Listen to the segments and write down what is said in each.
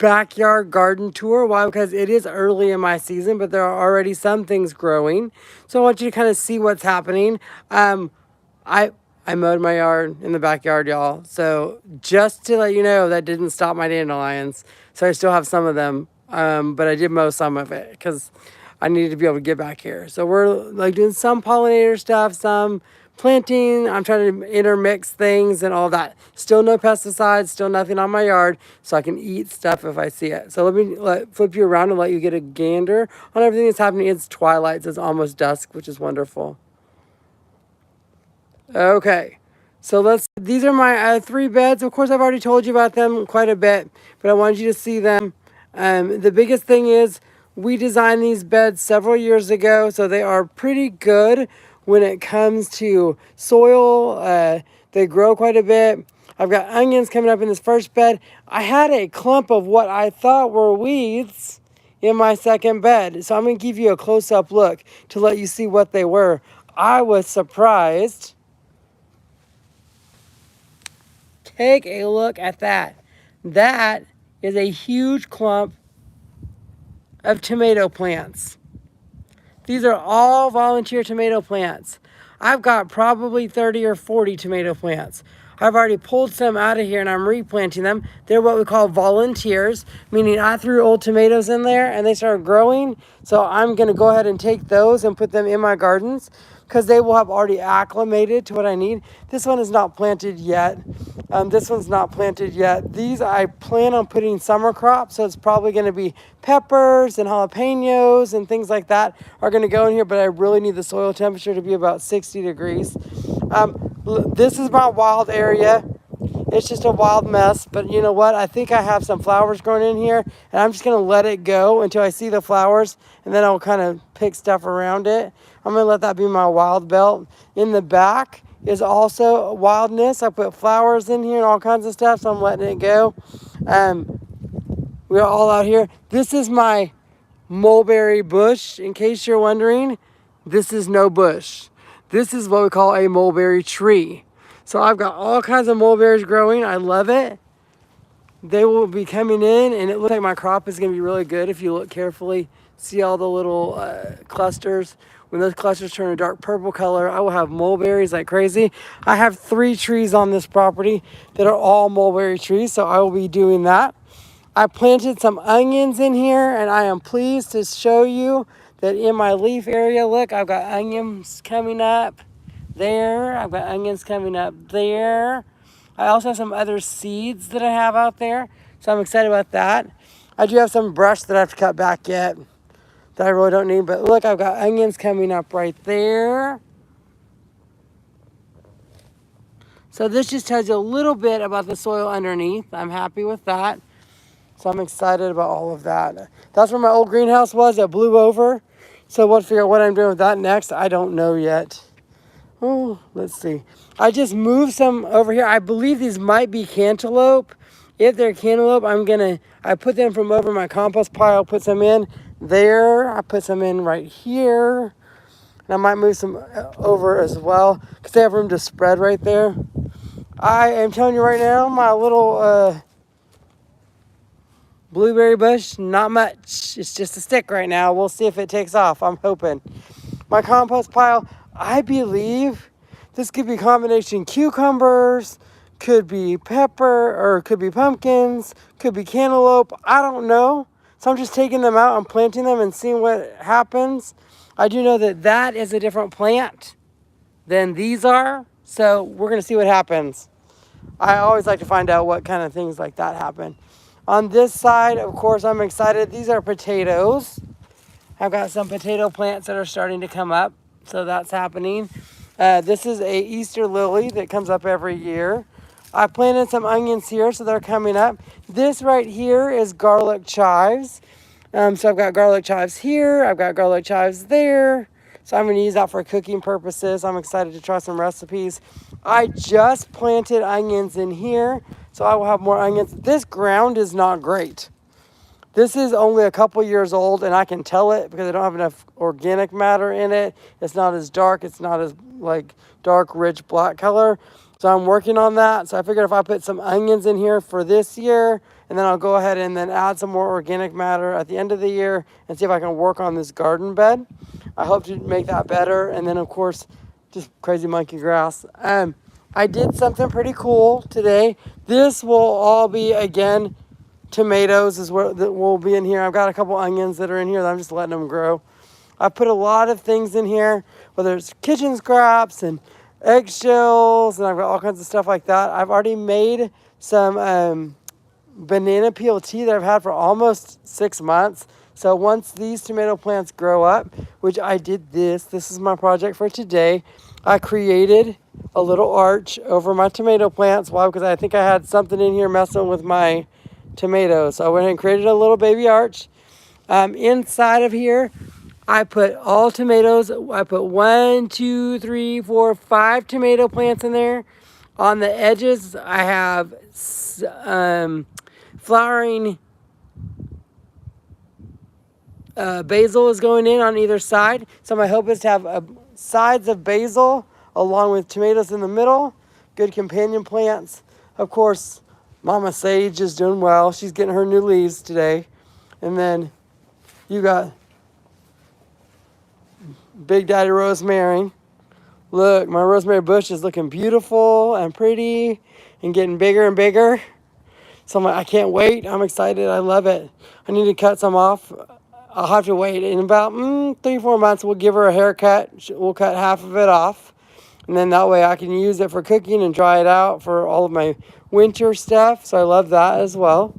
backyard garden tour. Why? Because it is early in my season, but there are already some things growing. So I want you to kind of see what's happening. I I mowed my yard in the backyard, y'all. So just to let you know, that didn't stop my dandelions. So I still have some of them, but I did mow some of it because I needed to be able to get back here. So we're like doing some pollinator stuff, some planting. I'm trying to intermix things and all that. Still no pesticides, still nothing on my yard, so I can eat stuff if I see it. So let me flip you around and let you get a gander on everything that's happening. It's twilight, so it's almost dusk, which is wonderful. Okay, so these are my 3 beds. Of course, I've already told you about them quite a bit, but I wanted you to see them. The biggest thing is we designed these beds several years ago, so they are pretty good when it comes to soil. They grow quite a bit. I've got onions coming up in this first bed. I had a clump of what I thought were weeds in my second bed, so I'm going to give you a close-up look to let you see what they were. I was surprised. Take a look at that. That is a huge clump of tomato plants. These are all volunteer tomato plants. I've got probably 30 or 40 tomato plants. I've already pulled some out of here and I'm replanting them. They're what we call volunteers, meaning I threw old tomatoes in there and they started growing. So I'm going to go ahead and take those and put them in my gardens because they will have already acclimated to what I need. This one is not planted yet. This one's not planted yet. These I plan on putting summer crops, so it's probably going to be peppers and jalapenos and things like that are going to go in here, but I really need the soil temperature to be about 60 degrees. This is my wild area. It's just a wild mess, but you know what? I think I have some flowers growing in here, and I'm just going to let it go until I see the flowers, and then I'll kind of pick stuff around it. I'm going to let that be my wild belt. In the back is also wildness. I put flowers in here and all kinds of stuff, so I'm letting it go. We're all out here. This is my mulberry bush. In case you're wondering, this is no bush. This is what we call a mulberry tree. So I've got all kinds of mulberries growing. I love it. They will be coming in, and it looks like my crop is going to be really good if you look carefully. See all the little clusters. When those clusters turn a dark purple color, I will have mulberries like crazy. I have 3 trees on this property that are all mulberry trees, so I will be doing that. I planted some onions in here, and I am pleased to show you that in my leaf area, look, I've got onions coming up there. I've got onions coming up there. I also have some other seeds that I have out there, so I'm excited about that. I do have some brush that I have to cut back yet that I really don't need, but look, I've got onions coming up right there. So this just tells you a little bit about the soil underneath. I'm happy with that. So I'm excited about all of that. That's where my old greenhouse was. It blew over. So we'll figure out what I'm doing with that next. I don't know yet. Oh, let's see. I just moved some over here. I believe these might be cantaloupe. If they're cantaloupe, I put them from over my compost pile, put some in there. I put some in right here. And I might move some over as well because they have room to spread right there. I am telling you right now, my little blueberry bush, not much. It's just a stick right now. We'll see if it takes off. I'm hoping. My compost pile, I believe this could be combination cucumbers, could be pepper, or could be pumpkins, could be cantaloupe. I don't know. So I'm just taking them out and planting them and seeing what happens. I do know that that is a different plant than these are. So we're going to see what happens. I always like to find out what kind of things like that happen. On this side, of course, I'm excited. These are potatoes. I've got some potato plants that are starting to come up. So that's happening. This is a Easter lily that comes up every year. I planted some onions here, so they're coming up. This right here is garlic chives. So I've got garlic chives here. I've got garlic chives there. So I'm going to use that for cooking purposes. I'm excited to try some recipes. I just planted onions in here, so I will have more onions. This ground is not great. This is only a couple years old, and I can tell it because I don't have enough organic matter in it. It's not as dark. It's not as dark, rich black color. So I'm working on that. So I figured if I put some onions in here for this year And then I'll go ahead and then add some more organic matter at the end of the year and see if I can work on this garden bed. I hope to make that better. And then, of course, just crazy monkey grass. I did something pretty cool today. This will all be, again, tomatoes is what will be in here. I've got a couple onions that are in here that I'm just letting them grow. I put a lot of things in here, whether it's kitchen scraps and eggshells, and I've got all kinds of stuff like that. I've already made some banana peel tea that I've had for almost 6 months. So once these tomato plants grow up, which I did this is my project for today. I created a little arch over my tomato plants. Why? Because I think I had something in here messing with my tomatoes. So I went ahead and created a little baby arch. Inside of here, I put all tomatoes. I put 1, 2, 3, 4, 5 tomato plants in there. On the edges, I have flowering basil is going in on either side. So my hope is to have sides of basil along with tomatoes in the middle. Good companion plants. Of course, Mama Sage is doing well. She's getting her new leaves today. And then you got Big Daddy Rosemary. Look, my rosemary bush is looking beautiful and pretty and getting bigger and bigger. So I can't wait. I'm excited. I love it. I need to cut some off. I'll have to wait. In about 3-4 months, we'll give her a haircut. We'll cut half of it off. And then that way I can use it for cooking and dry it out for all of my winter stuff. So I love that as well.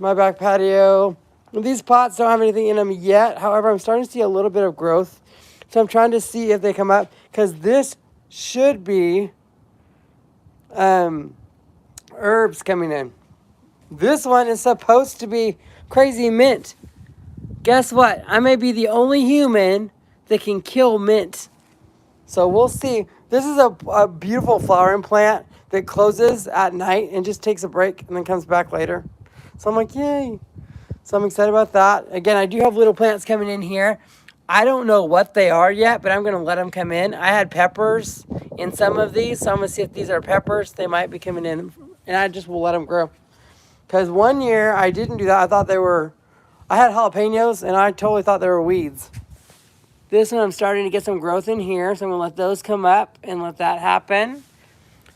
My back patio. These pots don't have anything in them yet. However, I'm starting to see a little bit of growth. So I'm trying to see if they come up. Because this should be herbs coming in. This one is supposed to be crazy mint. Guess what? I may be the only human that can kill mint. So we'll see. This is a beautiful flowering plant that closes at night and just takes a break and then comes back later. So I'm like, yay. So I'm excited about that. Again, I do have little plants coming in here. I don't know what they are yet, but I'm going to let them come in. I had peppers in some of these, so I'm going to see if these are peppers. They might be coming in, and I just will let them grow. Because one year I didn't do that. I thought they were... I had jalapenos, and I totally thought they were weeds. This one, I'm starting to get some growth in here, so I'm going to let those come up and let that happen.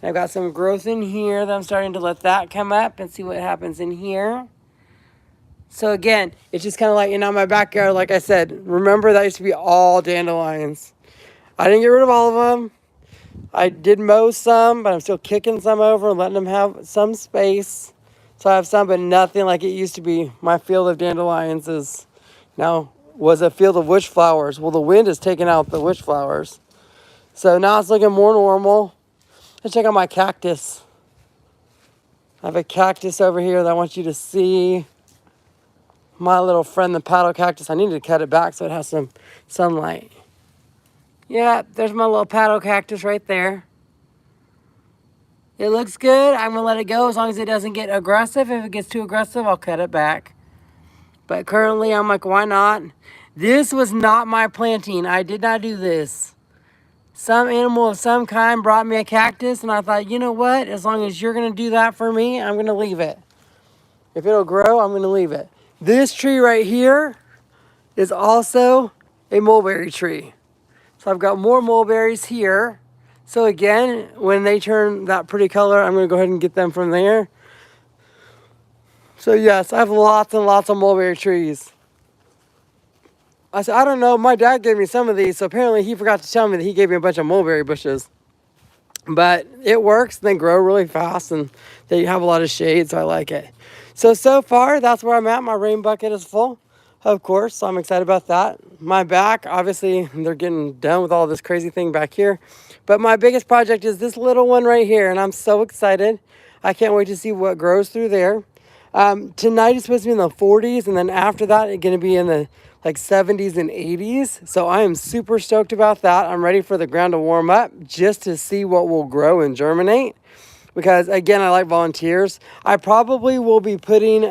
I've got some growth in here that I'm starting to let that come up and see what happens in here. So again, it's just kind of like, my backyard, like I said, remember that used to be all dandelions. I didn't get rid of all of them. I did mow some, but I'm still kicking some over and letting them have some space. So I have some, but nothing like it used to be. My field of dandelions was a field of witch flowers. Well, the wind has taken out the witch flowers. So now it's looking more normal. Let's check out my cactus. I have a cactus over here that I want you to see. My little friend, the paddle cactus. I need to cut it back so it has some sunlight. Yeah, there's my little paddle cactus right there. It looks good. I'm going to let it go as long as it doesn't get aggressive. If it gets too aggressive, I'll cut it back. But currently, I'm like, why not? This was not my planting. I did not do this. Some animal of some kind brought me a cactus, and I thought, you know what? As long as you're going to do that for me, I'm going to leave it. If it'll grow, I'm going to leave it. This tree right here is also a mulberry tree. So I've got more mulberries here. So again, when they turn that pretty color, I'm going to go ahead and get them from there. So yes, I have lots and lots of mulberry trees. I said, I don't know, my dad gave me some of these, so apparently he forgot to tell me that he gave me a bunch of mulberry bushes. But it works, they grow really fast, and they have a lot of shade, so I like it. So far, that's where I'm at. My rain bucket is full, of course, so I'm excited about that. My back, obviously, they're getting done with all this crazy thing back here. But my biggest project is this little one right here, and I'm so excited. I can't wait to see what grows through there. Tonight it's supposed to be in the 40s, and then after that, it's going to be in the 70s and 80s. So I am super stoked about that. I'm ready for the ground to warm up just to see what will grow and germinate. Because, again, I like volunteers. I probably will be putting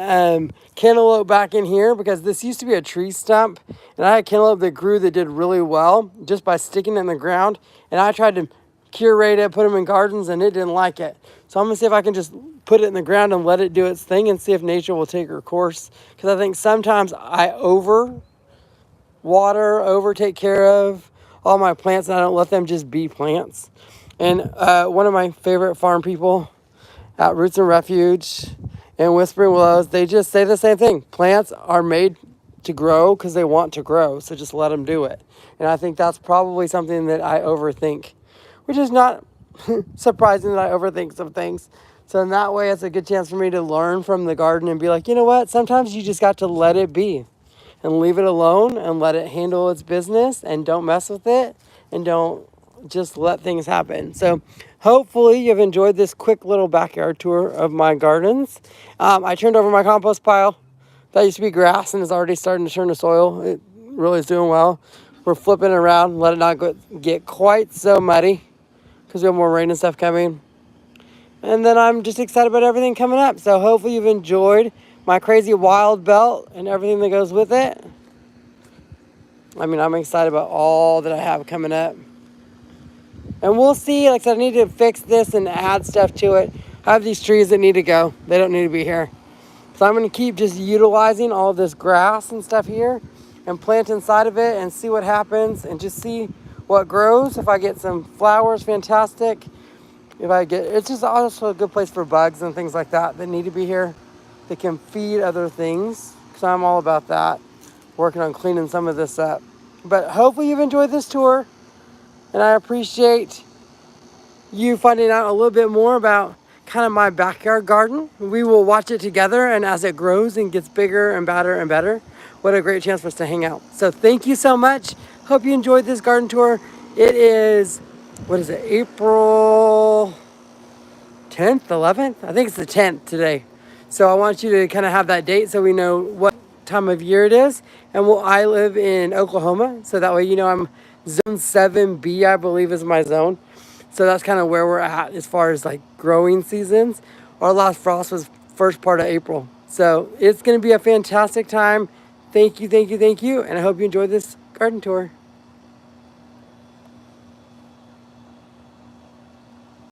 cantaloupe back in here because this used to be a tree stump. And I had cantaloupe that grew that did really well just by sticking it in the ground. And I tried to curate it, put them in gardens, and it didn't like it. So I'm going to see if I can just put it in the ground and let it do its thing and see if nature will take her course. Because I think sometimes I over take care of all my plants, and I don't let them just be plants. And one of my favorite farm people at Roots and Refuge and Whispering Willows, they just say the same thing. Plants are made to grow because they want to grow, so just let them do it. And I think that's probably something that I overthink, which is not surprising that I overthink some things. So in that way, it's a good chance for me to learn from the garden and be like, you know what? Sometimes you just got to let it be and leave it alone and let it handle its business and don't mess with it and don't just let things happen. So hopefully you've enjoyed this quick little backyard tour of my gardens. I turned over my compost pile. That used to be grass and is already starting to turn to soil. It really is doing well. We're flipping it around, let it not get quite so muddy because we have more rain and stuff coming. And then I'm just excited about everything coming up. So hopefully you've enjoyed my crazy wild belt and everything that goes with it. I mean, I'm excited about all that I have coming up. And we'll see. Like I said, I need to fix this and add stuff to it. I have these trees that need to go. They don't need to be here. So I'm going to keep just utilizing all of this grass and stuff here and plant inside of it and see what happens and just see what grows. If I get some flowers, fantastic. It's just also a good place for bugs and things like that need to be here. They can feed other things. So I'm all about that. Working on cleaning some of this up. But hopefully you've enjoyed this tour. And I appreciate you finding out a little bit more about kind of my backyard garden. We will watch it together, and as it grows and gets bigger and better and better, what a great chance for us to hang out. So thank you so much. Hope you enjoyed this garden tour. It is, April 10th, 11th? I think it's the 10th today. So I want you to kind of have that date so we know what time of year it is. And I live in Oklahoma, so that way you know I'm Zone 7B, I believe, is my zone. So that's kind of where we're at as far as like growing seasons. Our last frost was first part of April. So it's going to be a fantastic time. Thank you, thank you, thank you. And I hope you enjoyed this garden tour.